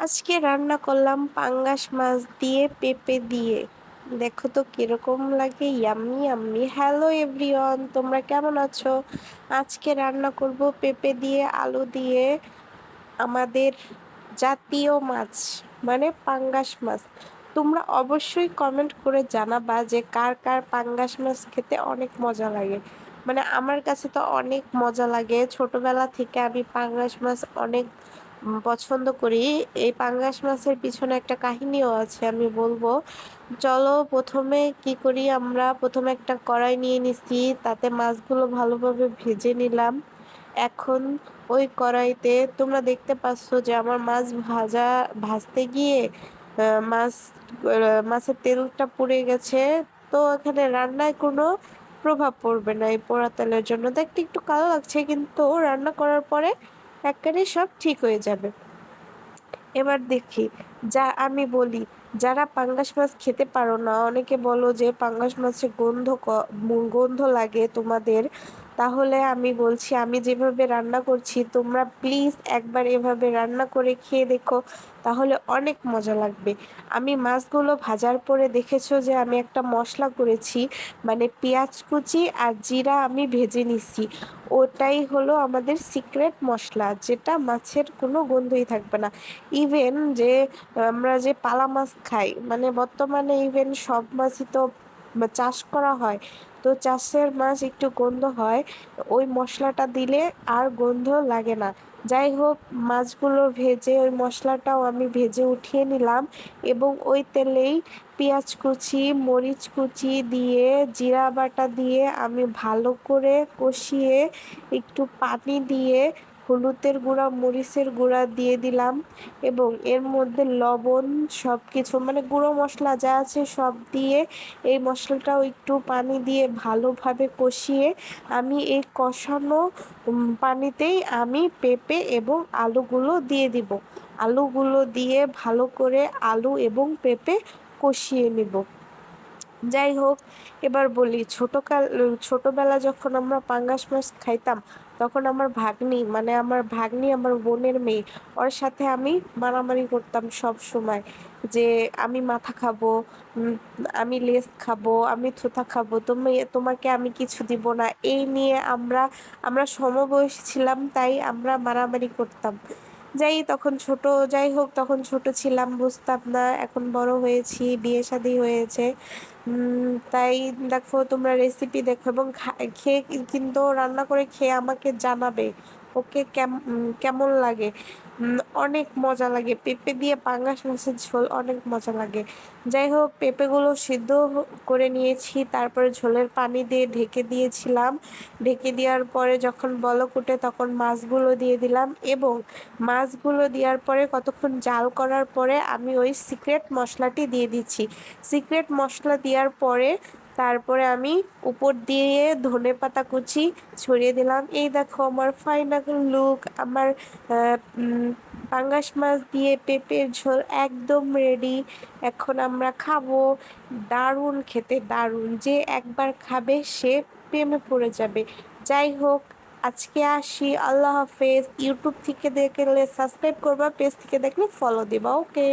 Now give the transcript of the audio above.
আজকে রান্না করলাম পাঙ্গাস মাছ দিয়ে পেঁপে দিয়ে। দেখো তো কিরকম লাগে, ইয়াম্মি ইয়াম্মি। হ্যালো এভরিওয়ান, তোমরা কেমন আছো? আজকে রান্না করব পেঁপে দিয়ে, আলু দিয়ে আমাদের জাতীয় মাছ, মানে পাঙ্গাস মাছ। তোমরা অবশ্যই কমেন্ট করে জানাবা যে কার কার পাঙ্গাস মাছ খেতে অনেক মজা লাগে। মানে আমার কাছে তো অনেক মজা লাগে, ছোটবেলা থেকে আমি পাঙ্গাস মাছ অনেক পছন্দ করি। এই পাঙ্গাস মাছের পিছনে একটা কাহিনীও আছে, আমি বলবো। চলো, প্রথমে কি করি, আমরা প্রথমে একটা কড়াই নিয়ে নিছি, তাতে মাছগুলো ভালোভাবে ভেজে নিলাম। এখন ওই কড়াইতে তোমরা দেখতে পাচ্ছ যে আমার মাছ ভাজতে গিয়ে মাছের তেলটা পুড়ে গেছে। তো এখানে রান্নায় কোনো প্রভাব পড়বে না এই পোড়া তেলের জন্য। দেখতে একটু কালো লাগছে, কিন্তু রান্না করার পরে একেবারে সব ঠিক হয়ে যাবে। এবার দেখি, আমি বলি, যারা পাঙ্গাস মাছ খেতে পারো না, অনেকে বলো যে পাঙ্গাস মাছের গন্ধ লাগে তোমাদের, তাহলে আমি বলছি, আমি যেভাবে রান্না করছি তোমরা প্লিজ একবার এভাবে রান্না করে খেয়ে দেখো, তাহলে অনেক মজা লাগবে। আমি মাছগুলো ভাজার পরে দেখেছো যে আমি একটা মশলা করেছি, মানে পেঁয়াজ কুচি আর জিরা আমি ভেজে নিছি। ওটাই হলো আমাদের সিক্রেট মশলা, যেটা মাছের কোনো গন্ধই থাকবে না। ইভেন যে আমরা যে পালা মাছ খাই, মানে বর্তমানে ইভেন সব মাছই তো চাষ করা হয়, তো চাষের মাছ একটু গন্ধ হয়, ওই মশলাটা দিলে আর গন্ধ লাগে না। যাই হোক, মাছগুলো ভেজে ওই মশলাটাও আমি ভেজে উঠিয়ে নিলাম, এবং ওই তেলেই পেঁয়াজ কুচি, মরিচ কুচি দিয়ে, জিরা বাটা দিয়ে আমি ভালো করে কষিয়ে একটু পানি দিয়ে হলুদের গুঁড়া, মরিচের গুঁড়া দিয়ে দিলাম, এবং এর মধ্যে লবণ, সব কিছু মানে গুঁড়ো মশলা যা আছে সব দিয়ে এই মশলাটাও একটু পানি দিয়ে ভালোভাবে কষিয়ে আমি এই কষানো পানিতেই আমি পেঁপে এবং আলুগুলো দিয়ে দিব। আলুগুলো দিয়ে ভালো করে আলু এবং পেঁপে কষিয়ে নিব। যাই হোক, এবার বলি, ছোটবেলা যখন আমরা পাঙ্গাস মাছ খাইতাম, তখন আমার ভাগ্নি আমার বোনের মেয়ে, ওর সাথে আমি মারামারি করতাম সব সময়, যে আমি মাথা খাবো, উম, আমি লেজ খাবো, আমি থুথা খাবো, তোমাকে আমি কিছু দিব না। এই নিয়ে আমরা সমবয়সী ছিলাম, তাই আমরা মারামারি করতাম। যাই হোক, তখন ছোট ছিলাম, বুঝতাম না। এখন বড় হয়েছি, বিয়ে শাদী হয়েছে। তাই দেখো, তোমরা রেসিপি দেখো এবং খেয়ে কিন্তু রান্না করে খেয়ে আমাকে জানাবে ওকে কেমন লাগে। অনেক মজা লাগে, পেঁপে দিয়ে পাঙ্গাস মাছের ঝোল অনেক মজা লাগে। যাই হোক, পেঁপেগুলো সিদ্ধ করে নিয়েছি, তারপরে ঝোলের পানি দিয়ে ঢেকে দিয়েছিলাম। ঢেকে দেওয়ার পরে যখন বলক উঠে, তখন মাছগুলো দিয়ে দিলাম, এবং মাছগুলো দেওয়ার পরে কতক্ষণ জাল করার পরে আমি ওই সিক্রেট মশলাটি দিয়ে দিচ্ছি। সিক্রেট মশলা দেওয়ার পরে তারপরে আমি উপর দিয়ে ধনেপাতা কুচি ছড়িয়ে দিলাম। এই দেখো আমার ফাইনাল লুক, আমার পাঙ্গাস মাছ দিয়ে পেঁপের ঝোল একদম রেডি। এখন আমরা খাবো। দারুণ খেতে, দারুণ, যে একবার খাবে সে প্রেমে পড়ে যাবে। যাই হোক, আজকে আসি, আল্লাহ হাফেজ। ইউটিউব থেকে দেখলে সাবস্ক্রাইব করবা, পেজ থেকে দেখলে ফলো দিবা। ওকে।